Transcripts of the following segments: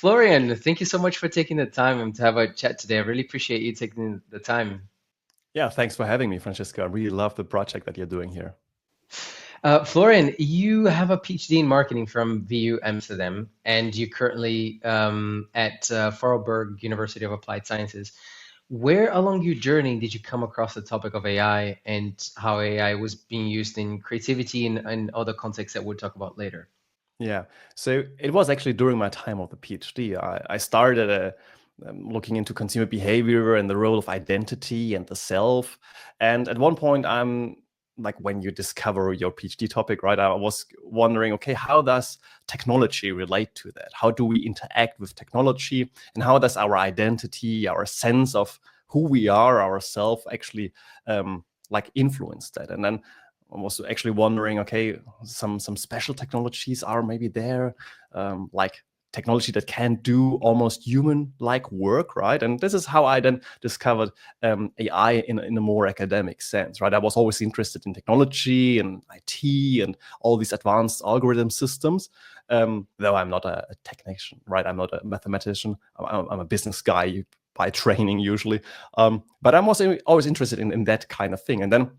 Florian, thank you so much for taking the time to have a chat today. I really appreciate you taking the time. Yeah, thanks for having me, Francisco. I really love the project that you're doing here. Florian, you have a PhD in marketing from VU Amsterdam, and you're currently at Vorarlberg University of Applied Sciences. Where along your journey did you come across the topic of AI and how AI was being used in creativity and other contexts that we'll talk about later? Yeah, so it was actually during my time of the PhD. I started looking into consumer behavior and the role of identity and the self. And at one point, I'm like, when you discover your PhD topic, right? I was wondering, okay, how does technology relate to that? How do we interact with technology? And how does our identity, our sense of who we are, ourself, actually like influence that? And then I was actually wondering, okay, some special technologies are maybe there, like technology that can do almost human-like work, right? And this is how I then discovered AI in a more academic sense, right? I was always interested in technology and IT and all these advanced algorithm systems, though I'm not a technician, right? I'm not a mathematician. I'm a business guy by training usually, but I'm also always interested in that kind of thing. And then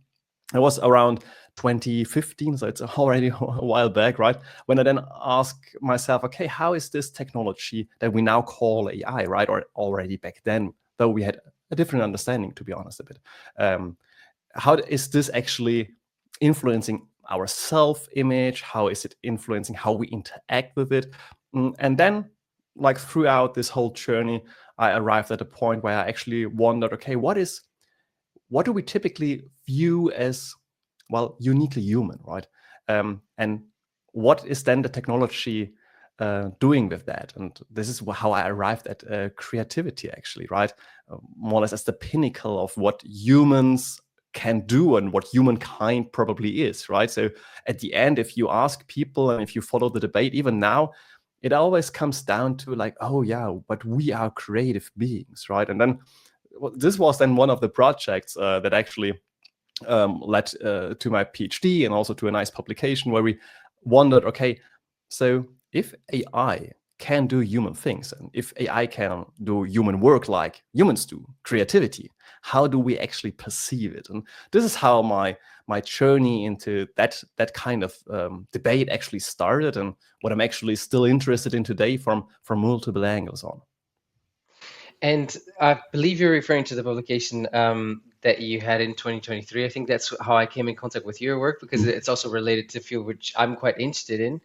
it was around 2015, so it's already a while back, right? When I then ask myself, okay, how is this technology that we now call AI, right? Or already back then, though we had a different understanding, to be honest, a bit. How is this actually influencing our self-image? How is it influencing how we interact with it? And then, like throughout this whole journey, I arrived at a point where I actually wondered, okay, what do we typically view as, well, uniquely human, right? And what is then the technology doing with that? And this is how I arrived at creativity, actually, right? More or less as the pinnacle of what humans can do and what humankind probably is, right? So at the end, if you ask people and if you follow the debate, even now, it always comes down to like, oh yeah, but we are creative beings, right? And then this was then one of the projects that actually led to my PhD and also to a nice publication where we wondered, okay, so if AI can do human things and if AI can do human work like humans do, creativity, how do we actually perceive it? And this is how my journey into that kind of debate actually started, and what I'm actually still interested in today from multiple angles on. And I believe you're referring to the publication that you had in 2023. I think that's how I came in contact with your work because it's also related to field which I'm quite interested in.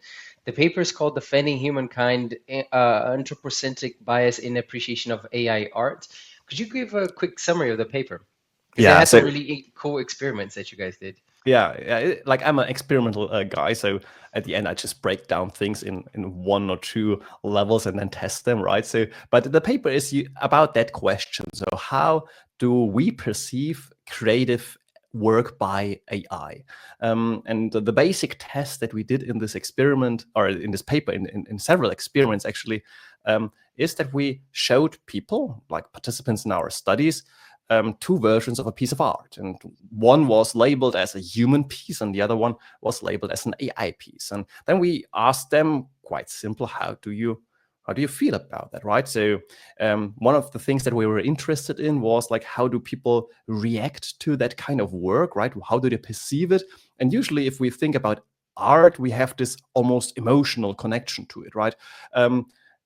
The paper is called Defending Humankind, Anthropocentric Bias in Appreciation of AI Art. Could you give a quick summary of the paper? Because it Yeah, had some so really cool experiments that you guys did. yeah, like I'm an experimental guy, so at the end I just break down things in one or two levels and then test them, right? So, but the paper is about that question. So, how do we perceive creative work by AI? And the basic test that we did in this experiment, or in this paper, in several experiments actually, is that we showed people, like participants in our studies, two versions of a piece of art, and one was labeled as a human piece and the other one was labeled as an AI piece. And then we asked them, quite simple, how do you feel about that, right? So one of the things that we were interested in was like, how do people react to that kind of work, right? How do they perceive it? And usually if we think about art, we have this almost emotional connection to it, right?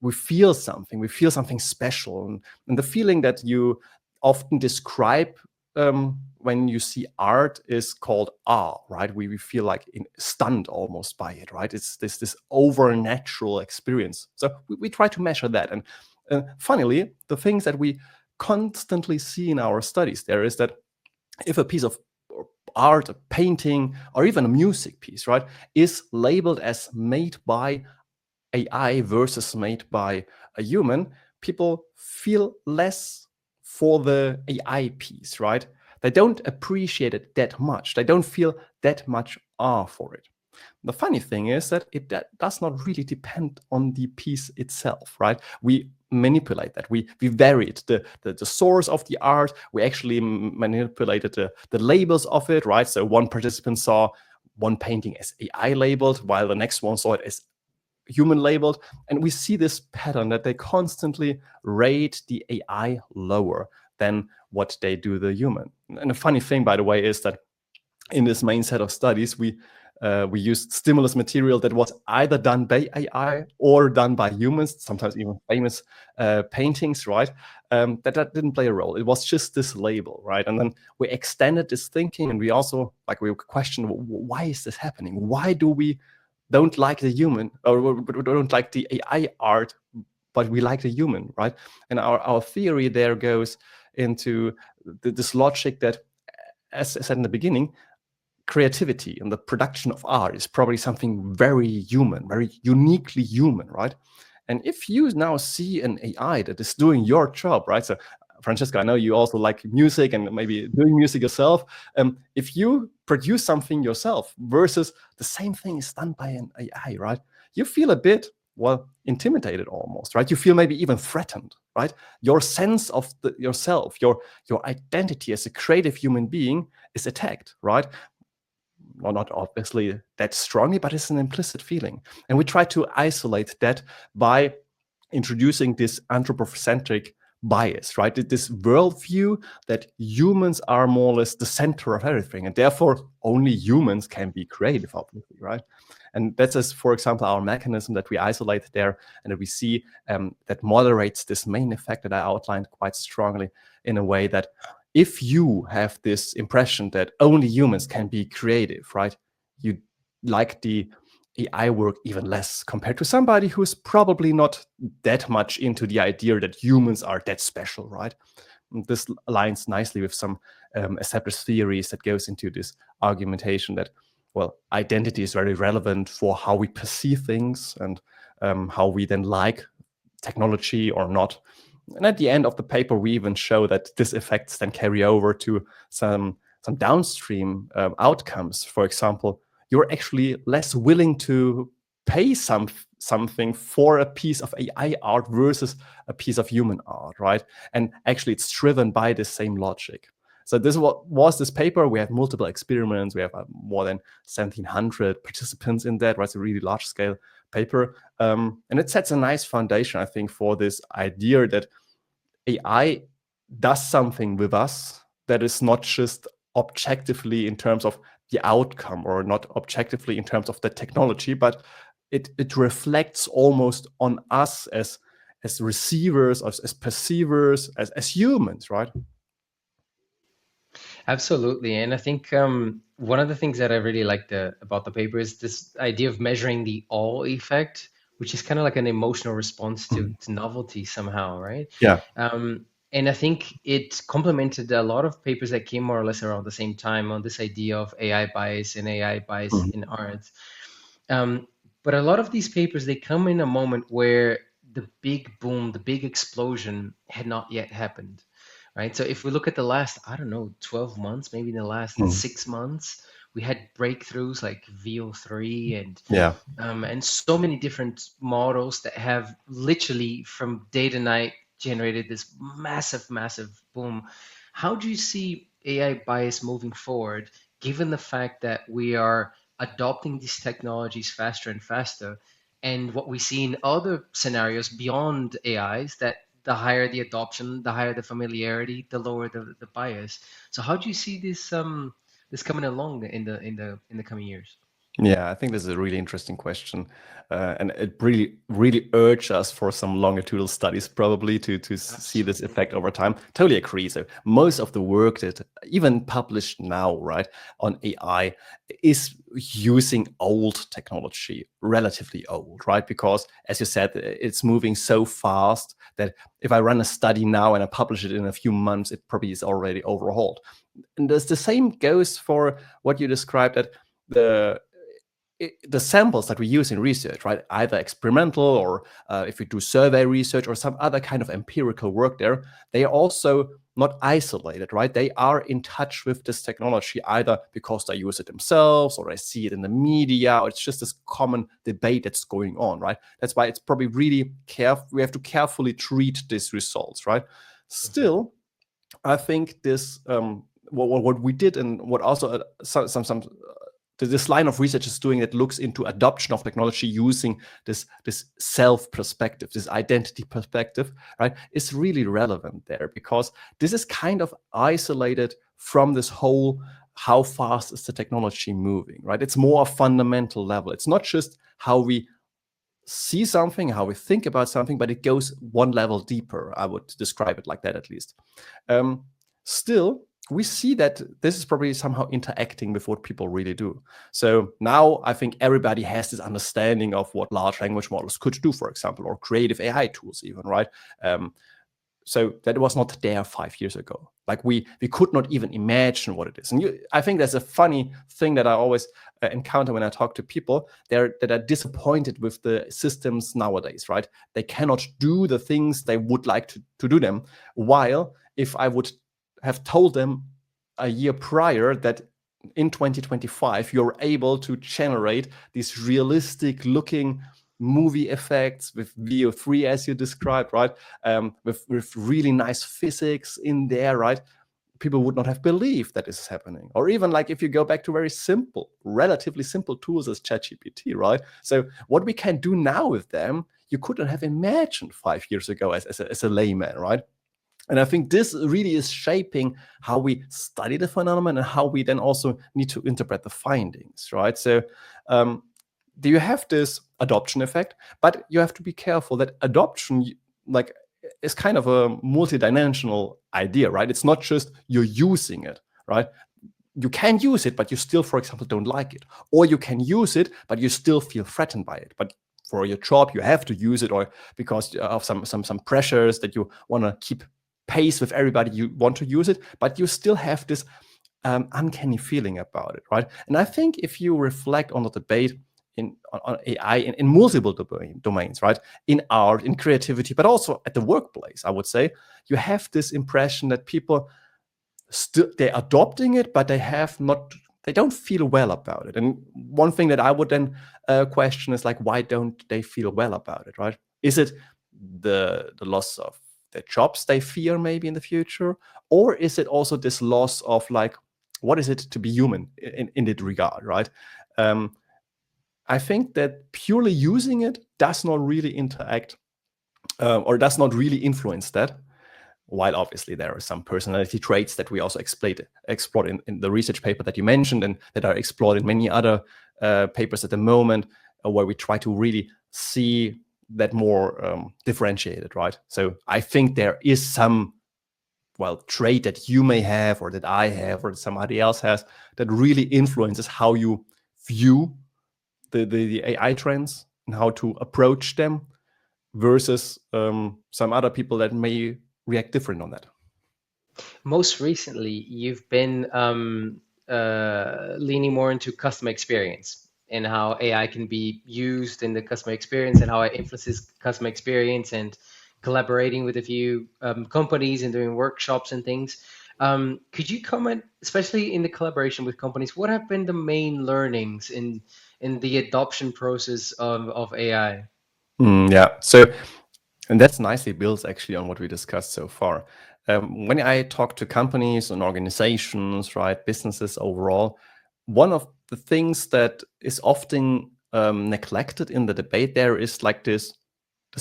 We feel something special, and the feeling that you often describe when you see art is called awe, right? We feel like stunned almost by it, right? It's this overnatural experience. So we try to measure that. And funnily, the things that we constantly see in our studies there is that if a piece of art, a painting, or even a music piece, right, is labeled as made by AI versus made by a human, people feel less for the AI piece, right? They don't appreciate it that much. They don't feel that much awe for it. The funny thing is that that does not really depend on the piece itself, right? We manipulate that. We varied the source of the art. We actually manipulated the labels of it, right? So one participant saw one painting as AI labeled, while the next one saw it as human labeled, and we see this pattern that they constantly rate the AI lower than what they do the human. And the funny thing, by the way, is that in this main set of studies, we used stimulus material that was either done by AI or done by humans, sometimes even famous paintings, right? That didn't play a role. It was just this label, right? And then we extended this thinking, and we also we questioned, why is this happening? Why do we don't like the human, or we don't like the AI art, but we like the human, right? And our theory there goes into this logic that, as I said in the beginning, creativity and the production of art is probably something very human, very uniquely human, right? And if you now see an AI that is doing your job, right? So, Francesca, I know you also like music and maybe doing music yourself. If you produce something yourself versus the same thing is done by an AI, right? You feel a bit, well, intimidated almost, right? You feel maybe even threatened, right? Your sense of yourself, your identity as a creative human being is attacked, right? Well, not obviously that strongly, but it's an implicit feeling. And we try to isolate that by introducing this anthropocentric bias, right? This worldview that humans are more or less the center of everything, and therefore only humans can be creative, obviously, right? And that's, as for example, our mechanism that we isolate there, and that we see that moderates this main effect that I outlined quite strongly, in a way that if you have this impression that only humans can be creative, right, you like the AI work even less compared to somebody who's probably not that much into the idea that humans are that special, right? And this aligns nicely with some established theories that goes into this argumentation that, well, identity is very relevant for how we perceive things and how we then like technology or not. And at the end of the paper, we even show that these effects then carry over to some downstream outcomes. For example, you're actually less willing to pay something for a piece of AI art versus a piece of human art, right? And actually, it's driven by the same logic. So this was this paper. We have multiple experiments. We have more than 1,700 participants in that, right? It's a really large scale paper. And it sets a nice foundation, I think, for this idea that AI does something with us that is not just objectively in terms of the outcome, or not objectively in terms of the technology, but it reflects almost on us as receivers, as perceivers, as humans, right? Absolutely. And I think one of the things that I really liked about the paper is this idea of measuring the awe effect, which is kind of like an emotional response to novelty somehow, right? Yeah. And I think it complemented a lot of papers that came more or less around the same time on this idea of AI bias and AI bias in art. Um, but a lot of these papers, they come in a moment where the big boom, the big explosion had not yet happened, right? So if we look at the last, I don't know, 12 months, maybe in the last 6 months, we had breakthroughs like VO3 and so many different models that have literally from day to night generated this massive, massive boom. How do you see AI bias moving forward, given the fact that we are adopting these technologies faster and faster? And what we see in other scenarios beyond AIs, that the higher the adoption, the higher the familiarity, the lower the bias. So how do you see this coming along in the coming years? Yeah, I think this is a really interesting question, and it really urged us for some longitudinal studies, probably to see this effect over time. Totally agree. So most of the work that even published now, right, on AI is using old technology, relatively old, right? Because as you said, it's moving so fast that if I run a study now and I publish it in a few months, it probably is already overhauled. And the same goes for what you described, that the samples that we use in research, right, either experimental or if we do survey research or some other kind of empirical work there, they are also not isolated, right? They are in touch with this technology either because they use it themselves or they see it in the media, or it's just this common debate that's going on, right? That's why it's probably really careful. We have to carefully treat these results, right? Still, I think this what we did, and what also some this line of research is doing that looks into adoption of technology using this self perspective, this identity perspective, right, is really relevant there, because this is kind of isolated from this whole how fast is the technology moving, right? It's more a fundamental level. It's not just how we see something, how we think about something, but it goes one level deeper. I would describe it like that, at least. Still, we see that this is probably somehow interacting with what people really do. So now I think everybody has this understanding of what large language models could do, for example, or creative AI tools even, right? So that was not there 5 years ago. Like we could not even imagine what it is. And I think that's a funny thing that I always encounter when I talk to people that are disappointed with the systems nowadays, right? They cannot do the things they would like to do them. While if I would have told them a year prior that in 2025, you're able to generate these realistic looking movie effects with VO3, as you described, right? With really nice physics in there, right? People would not have believed that this is happening. Or even like if you go back to very simple, relatively simple tools as ChatGPT, right? So what we can do now with them, you couldn't have imagined 5 years ago as a layman, right? And I think this really is shaping how we study the phenomenon and how we then also need to interpret the findings, right? So do you have this adoption effect? But you have to be careful that adoption, like, is kind of a multidimensional idea, right? It's not just you're using it, right? You can use it, but you still, for example, don't like it. Or you can use it, but you still feel threatened by it. But for your job, you have to use it, or because of some pressures that you want to keep pace with everybody, you want to use it, but you still have this uncanny feeling about it, right? And I think if you reflect on the debate on AI in multiple domains, right? In art, in creativity, but also at the workplace, I would say, you have this impression that people they're adopting it, but they don't feel well about it. And one thing that I would then question is like, why don't they feel well about it, right? Is it the loss of their jobs they fear maybe in the future? Or is it also this loss of like, what is it to be human in that regard, right? I think that purely using it does not really interact or does not really influence that. While obviously there are some personality traits that we also explored in the research paper that you mentioned, and that are explored in many other papers at the moment, where we try to really see that more differentiated, right? So I think there is some, trait that you may have, or that I have, or that somebody else has, that really influences how you view the AI trends and how to approach them, versus some other people that may react different on that. Most recently, you've been leaning more into customer experience and how AI can be used in the customer experience and how it influences customer experience, and collaborating with a few companies and doing workshops and things. Could you comment, especially in the collaboration with companies, what have been the main learnings in the adoption process of AI? Yeah. So, and that's nicely built actually on what we discussed so far. When I talk to companies and organizations, right, businesses overall, one of the things that is often neglected in the debate there is like this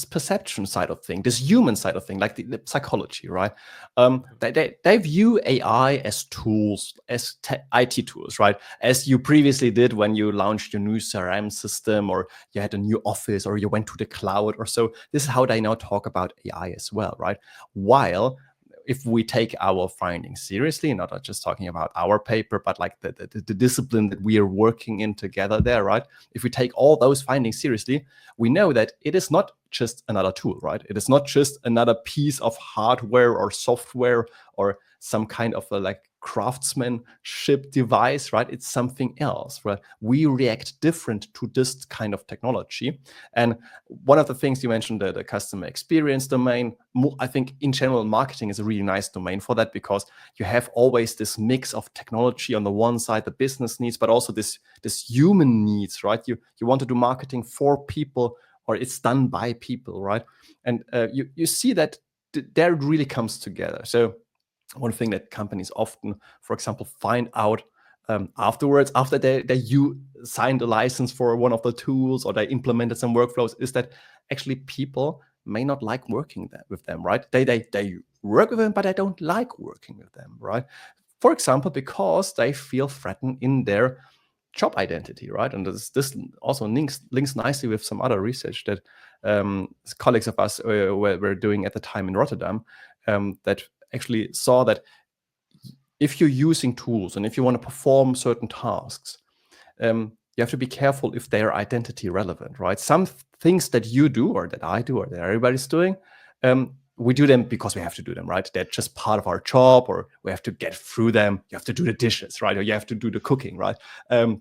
perception side of thing, this human side of thing, like the psychology, right? They view AI as tools, as IT tools, right? As you previously did when you launched your new CRM system, or you had a new office, or you went to the cloud or so. This is how they now talk about AI as well, right? While if we take our findings seriously, not just talking about our paper, but like the discipline that we are working in together there, right? If we take all those findings seriously, we know that it is not just another tool, right? It is not just another piece of hardware or software or some kind of a craftsmanship device, right? It's something else, right? We react different to this kind of technology. And one of the things you mentioned, the customer experience domain, I think in general, marketing is a really nice domain for that, because you have always this mix of technology on the one side, the business needs, but also this human needs, right? You want to do marketing for people, or it's done by people, right? And you see that there it really comes together. So one thing that companies often, for example, find out afterwards, after you signed a license for one of the tools or they implemented some workflows, is that actually people may not like working with them, right? They work with them, but they don't like working with them, right? For example, because they feel threatened in their job identity, right? And this also links nicely with some other research that colleagues of us were doing at the time in Rotterdam, that actually saw that if you're using tools and if you want to perform certain tasks, you have to be careful if they are identity relevant, right? Some things that you do or that I do or that everybody's doing, we do them because we have to do them, right? They're just part of our job, or we have to get through them. You have to do the dishes, right? Or you have to do the cooking, right?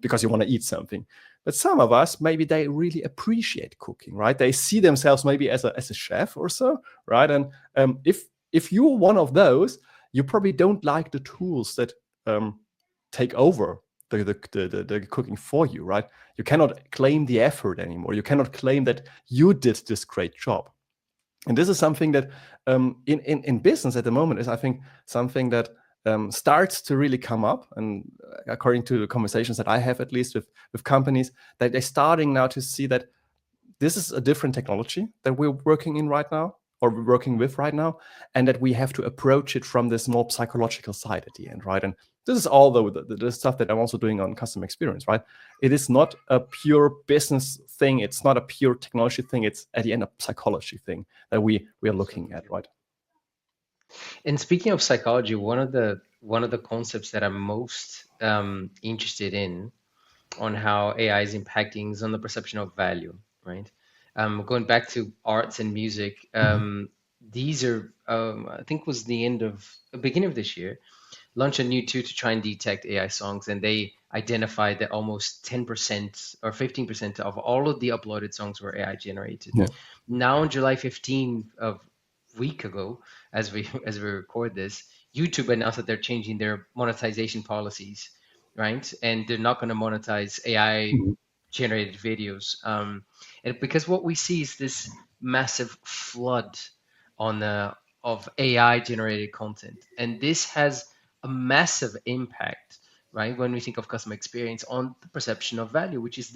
Because you want to eat something. But some of us, maybe they really appreciate cooking, right? They see themselves maybe as a chef or so, right? And if you're one of those, you probably don't like the tools that take over the cooking for you, right? You cannot claim the effort anymore. You cannot claim that you did this great job. And this is something that in business at the moment is, I think, something that starts to really come up. And according to the conversations that I have, at least with companies, that they're starting now to see that this is a different technology that we're working in right now, or we're working with right now, and that we have to approach it from this more psychological side at the end, right? And this is all the stuff that I'm also doing on customer experience, right? It is not a pure business thing. It's not a pure technology thing. It's at the end a psychology thing that we are looking at, right? And speaking of psychology, one of the concepts that I'm most interested in on how AI is impacting is on the perception of value, right? Going back to arts and music, these are I think was the beginning of this year, launched a new tool to try and detect AI songs, and they identified that almost 10% or 15% of all of the uploaded songs were AI generated. Yeah. Now on July 15th of week ago, as we record this, YouTube announced that they're changing their monetization policies, right? And they're not going to monetize AI generated videos. And because what we see is this massive flood on of AI generated content, and this has a massive impact, right? When we think of customer experience on the perception of value, which is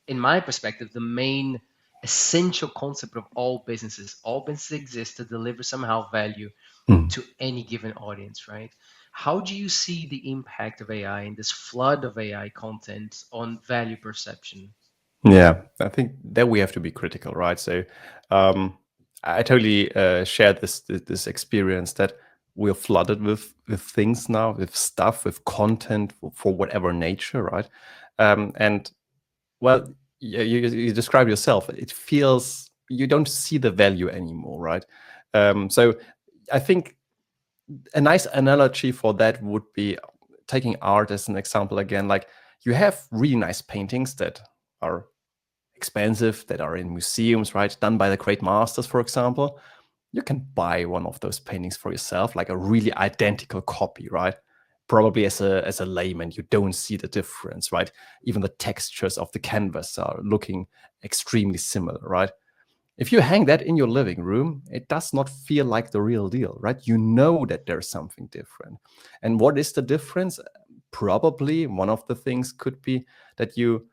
in my perspective, the main essential concept of all businesses. All businesses exist to deliver somehow value to any given audience, right? How do you see the impact of AI and this flood of AI content on value perception? Yeah, I think that we have to be critical, right? So I totally share this experience that we're flooded with things now, with stuff, with content for whatever nature, right? And well, you describe yourself. It feels you don't see the value anymore, right? So I think a nice analogy for that would be taking art as an example again. Like, you have really nice paintings that are expensive, that are in museums, right? Done by the great masters, for example. You can buy one of those paintings for yourself, like a really identical copy, right? Probably as a layman, you don't see the difference, right? Even the textures of the canvas are looking extremely similar, right? If you hang that in your living room, it does not feel like the real deal, right? You know that there's something different. And what is the difference? Probably one of the things could be that you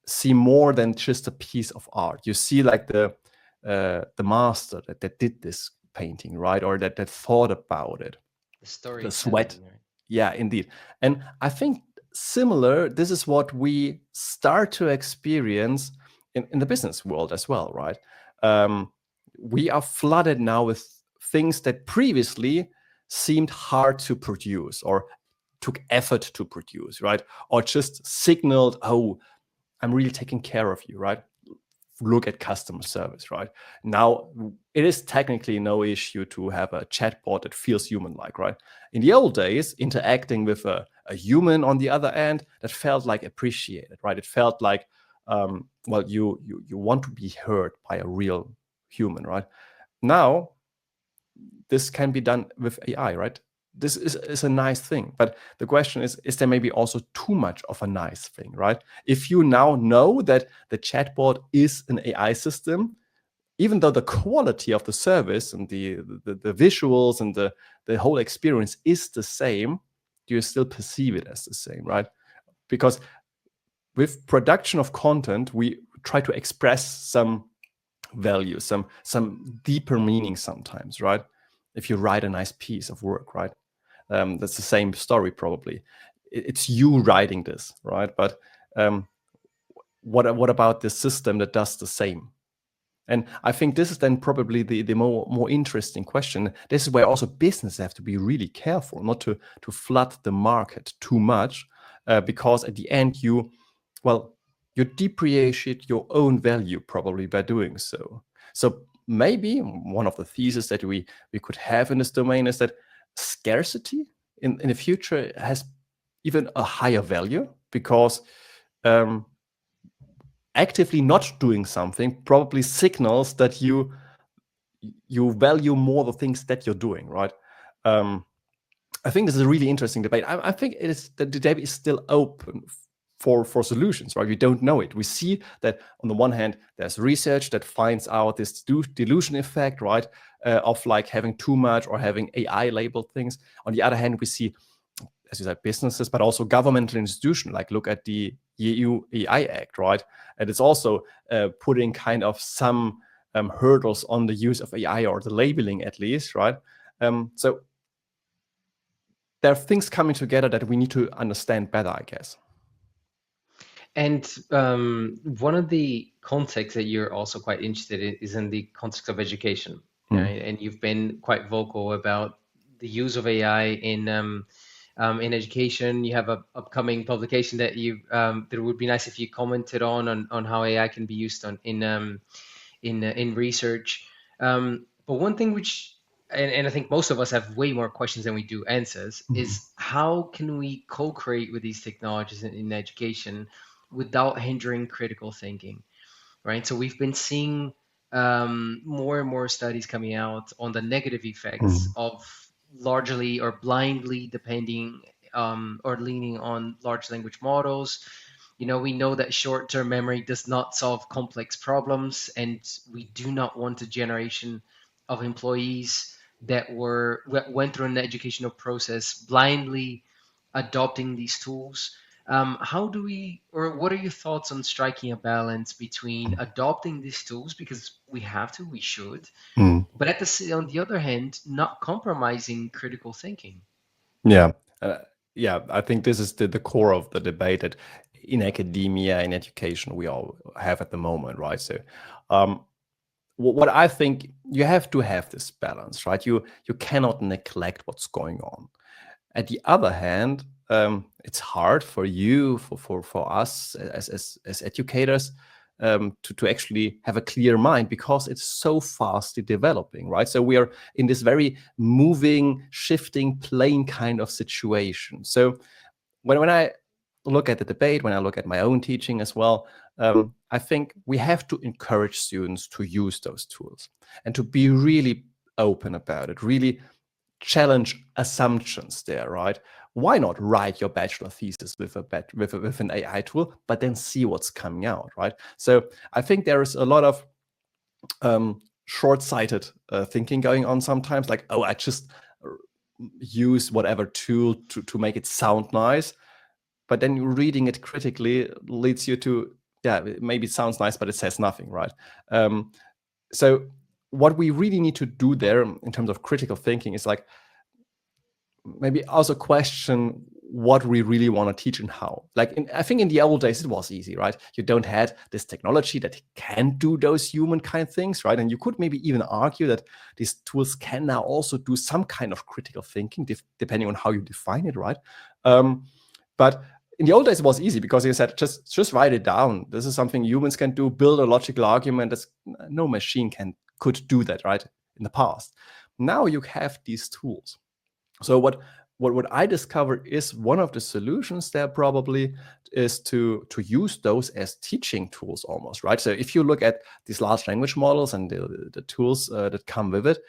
see more than just a piece of art. You see like the master that did this painting, right? Or that thought about it. The The sweat. storytelling, right? Yeah, indeed. And I think similar, this is what we start to experience in the business world as well, right? We are flooded now with things that previously seemed hard to produce or took effort to produce, right? Or just signaled, oh, I'm really taking care of you, right? Look at customer service, right? Now, it is technically no issue to have a chatbot that feels human-like, right? In the old days, interacting with a human on the other end, that felt like appreciated, right? It felt like, well, you want to be heard by a real human, right? Now, this can be done with AI, right? This is a nice thing. But the question is there maybe also too much of a nice thing, right? If you now know that the chatbot is an AI system, even though the quality of the service and the visuals and the whole experience is the same, do you still perceive it as the same, right? because with production of content, we try to express some value, some deeper meaning sometimes, right? If you write a nice piece of work, right? That's the same story probably. It's you writing this, right? But what about the system that does the same? And I think this is then probably the more interesting question. This is where also businesses have to be really careful not to flood the market too much, because at the end you depreciate your own value probably by doing so. So maybe one of the theses that we could have in this domain is that scarcity in the future has even a higher value, because actively not doing something probably signals that you value more the things that you're doing, right? I think this is a really interesting debate. I think the debate is still open for solutions, right? We don't know it. We see that on the one hand, there's research that finds out this delusion effect, right? Of like having too much or having AI labeled things. On the other hand, we see, as you said, businesses, but also governmental institutions, like look at the EU AI Act, right? And it's also putting kind of some hurdles on the use of AI, or the labeling at least, right? So there are things coming together that we need to understand better, I guess. And one of the contexts that you're also quite interested in is in the context of education, right? And you've been quite vocal about the use of AI in education. You have a upcoming publication that that would be nice if you commented on how AI can be used in research. But one thing which and I think most of us have way more questions than we do answers, is how can we co-create with these technologies in education without hindering critical thinking, right? So we've been seeing more and more studies coming out on the negative effects of largely or blindly depending or leaning on large language models. We know that short-term memory does not solve complex problems, and we do not want a generation of employees that went through an educational process blindly adopting these tools. How do we, or what are your thoughts on striking a balance between adopting these tools because we have to, we should, but on the other hand, not compromising critical thinking? Yeah. I think this is the core of the debate that in academia, in education, we all have at the moment, right? So what I think, you have to have this balance, right? You cannot neglect what's going on. At the other hand, it's hard for you, for us as educators, to actually have a clear mind, because it's so fastly developing, right? So we are in this very moving, shifting plane kind of situation. So when I look at the debate, when I look at my own teaching as well, I think we have to encourage students to use those tools and to be really open about it, really challenge assumptions there, right? Why not write your bachelor thesis with an AI tool, but then see what's coming out, right? So I think there is a lot of short-sighted thinking going on sometimes, like, oh, I just use whatever tool to make it sound nice, but then reading it critically leads you to, maybe it sounds nice, but it says nothing, right? So what we really need to do there in terms of critical thinking is like maybe also question what we really want to teach and how. Like I think in the old days it was easy, right? You don't had this technology that can do those human kind of things, right? And you could maybe even argue that these tools can now also do some kind of critical thinking, depending on how you define it, right? But in the old days it was easy because you said just write it down. This is something humans can do. Build a logical argument. That's no machine could do that, right? In the past. Now you have these tools. So what I discovered is one of the solutions there probably is to use those as teaching tools almost, right? So if you look at these large language models and the tools that come with it,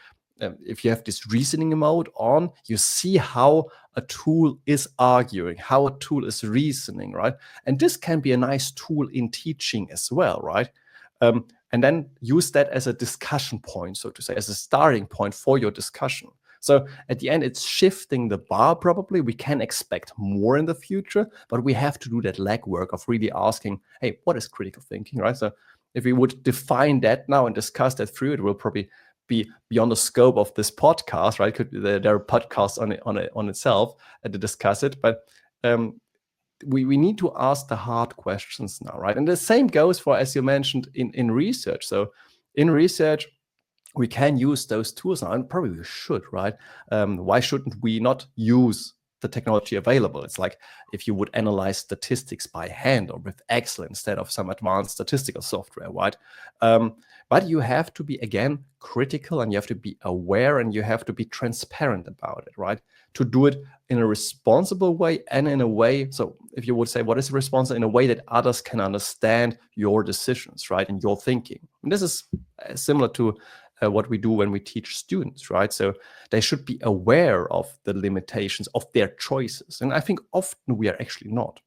if you have this reasoning mode on, you see how a tool is arguing, how a tool is reasoning, right? And this can be a nice tool in teaching as well, right? And then use that as a discussion point, so to say, as a starting point for your discussion. So at the end, it's shifting the bar. Probably we can expect more in the future, but we have to do that legwork of really asking, hey, what is critical thinking, right? So if we would define that now and discuss that through, it will probably be beyond the scope of this podcast, right? There are podcasts on itself to discuss it, but we need to ask the hard questions now, right? And the same goes for, as you mentioned, in research. So in research, we can use those tools now, and probably we should, right? Why shouldn't we not use the technology available? It's like if you would analyze statistics by hand or with Excel instead of some advanced statistical software, right? But you have to be, again, critical, and you have to be aware, and you have to be transparent about it, right? To do it in a responsible way, and in a way, so if you would say, what is responsible? In a way that others can understand your decisions, right? And your thinking. And this is similar to what we do when we teach students, right? So they should be aware of the limitations of their choices. And I think often we are actually not.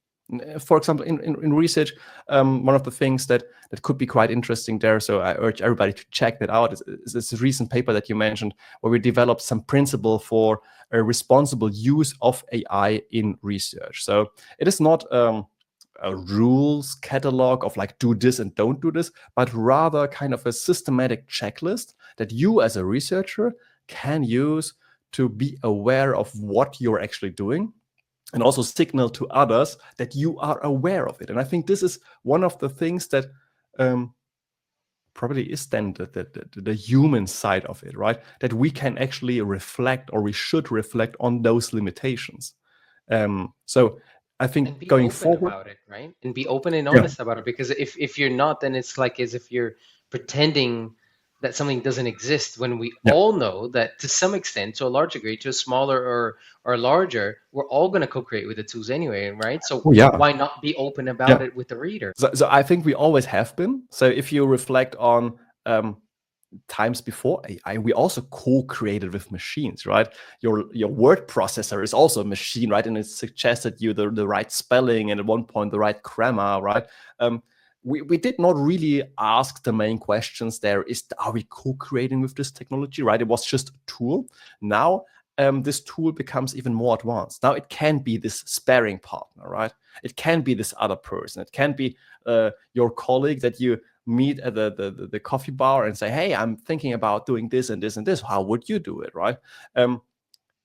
For example, in research, one of the things that could be quite interesting there, so I urge everybody to check that out, is this recent paper that you mentioned, where we developed some principle for a responsible use of AI in research. So it is not a rules catalog of like do this and don't do this, but rather kind of a systematic checklist that you as a researcher can use to be aware of what you're actually doing, and also signal to others that you are aware of it. And I think this is one of the things that probably is then the human side of it, right? That we can actually reflect, or we should reflect on those limitations. So I think And be going open forward, about it, right? And be open and yeah, honest about it. Because if you're not, then it's like as if you're pretending that something doesn't exist, when we yeah, all know that to some extent, to a large degree, to a smaller or larger, we're all going to co-create with the tools anyway, right? So oh yeah, why not be open about yeah. it with the reader? So I think we always have been. So if you reflect on times before AI, we also co-created with machines, right? Your word processor is also a machine, right? And it suggested you the right spelling, and at one point the right grammar, right? We did not really ask the main questions there. Are we co-creating with this technology, right? It was just a tool. Now this tool becomes even more advanced. Now it can be this sparring partner, right? It can be this other person. It can be your colleague that you meet at the coffee bar and say, hey, I'm thinking about doing this and this and this. How would you do it, right?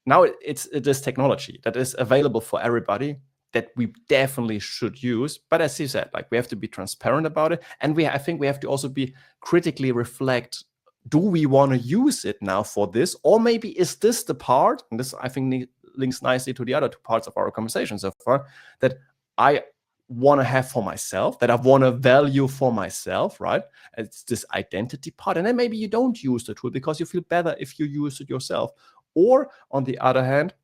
Now it is technology that is available for everybody that we definitely should use. But as you said, like we have to be transparent about it. And I think we have to also be critically reflect, do we want to use it now for this? Or maybe is this the part, and this I think links nicely to the other two parts of our conversation so far, that I want to have for myself, that I want to value for myself, right? It's this identity part. And then maybe you don't use the tool because you feel better if you use it yourself. Or on the other hand,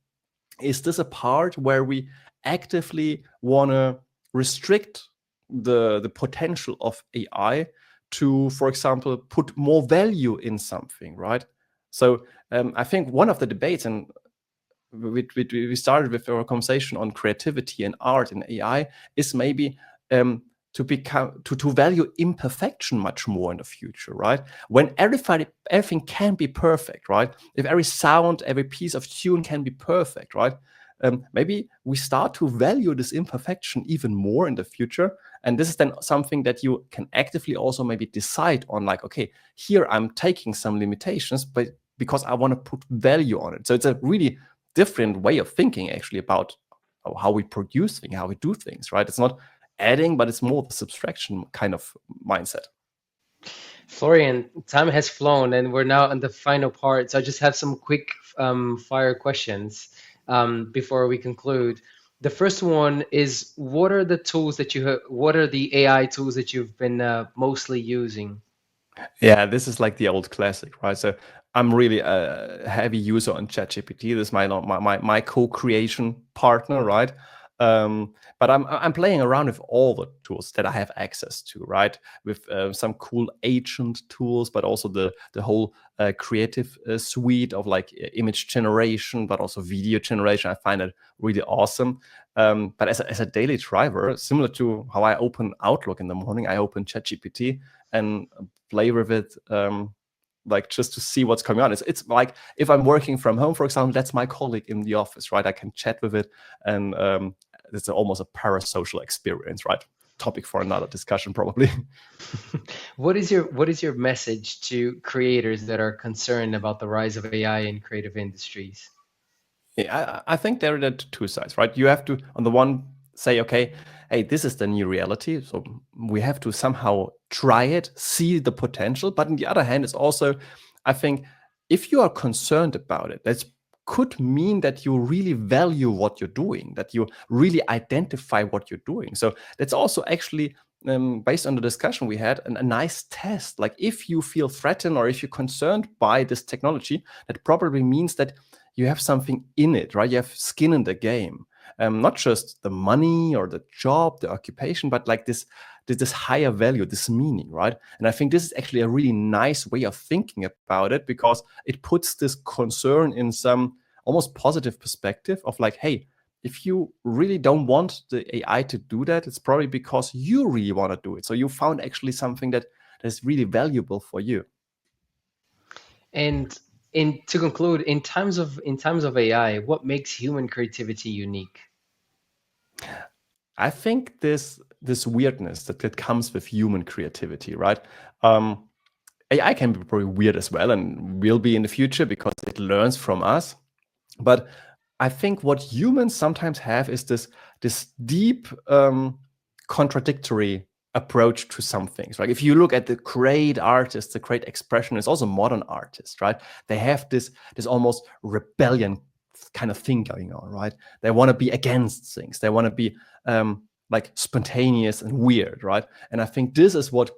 is this a part where we actively want to restrict the potential of AI to, for example, put more value in something, right? So I think one of the debates, and we started with our conversation on creativity and art in AI, is maybe to value imperfection much more in the future, right? When everything can be perfect, right? If every sound, every piece of tune can be perfect, right? Maybe we start to value this imperfection even more in the future. And this is then something that you can actively also maybe decide on, like, okay, here I'm taking some limitations, but because I want to put value on it. So it's a really different way of thinking actually about how we produce things, how we do things, right? It's not adding, but it's more the subtraction kind of mindset. Florian, time has flown and we're now in the final part. So I just have some quick fire questions before we conclude. The first one is, what are the tools that what are the AI tools that you've been mostly using? Yeah, this is like the old classic, right? So I'm really a heavy user on ChatGPT. This is my co-creation partner, right? But I'm playing around with all the tools that I have access to, right? With some cool agent tools, but also the whole creative suite of like image generation, but also video generation. I find it really awesome. But as a daily driver, similar to how I open Outlook in the morning, I open ChatGPT and play with it like just to see what's going on. It's like if I'm working from home, for example, that's my colleague in the office, right? I can chat with it, and it's almost a parasocial experience, right? Topic for another discussion, probably. What is your message to creators that are concerned about the rise of AI in creative industries? Yeah, I think there are two sides, right? You have to, on the one, say, okay, hey, this is the new reality. So we have to somehow try it, see the potential. But on the other hand, it's also, I think, if you are concerned about it, that could mean that you really value what you're doing, that you really identify what you're doing. So that's also actually, based on the discussion we had, a nice test. Like if you feel threatened or if you're concerned by this technology, that probably means that you have something in it, right? You have skin in the game. Not just the money or the job, the occupation, but like this higher value, this meaning, right? And I think this is actually a really nice way of thinking about it, because it puts this concern in some almost positive perspective of like, hey, if you really don't want the AI to do that, it's probably because you really want to do it. So you found actually something that is really valuable for you. And to conclude, in times of AI, what makes human creativity unique? I think this weirdness that comes with human creativity, right? Um, AI can be probably weird as well, and will be in the future because it learns from us. But I think what humans sometimes have is this deep contradictory approach to some things. Right? If you look at the great artists, the great expressionists, also modern artists, right? They have this almost rebellion kind of thing going on, right? They want to be against things. They want to be like spontaneous and weird, right? And I think this is what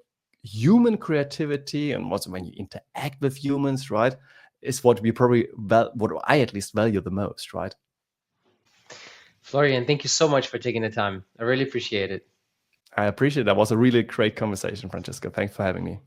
human creativity, and also when you interact with humans, right, is what we probably what I at least value the most, right? Florian, thank you so much for taking the time. I really appreciate it. I appreciate it. That was a really great conversation, Francesco. Thanks for having me.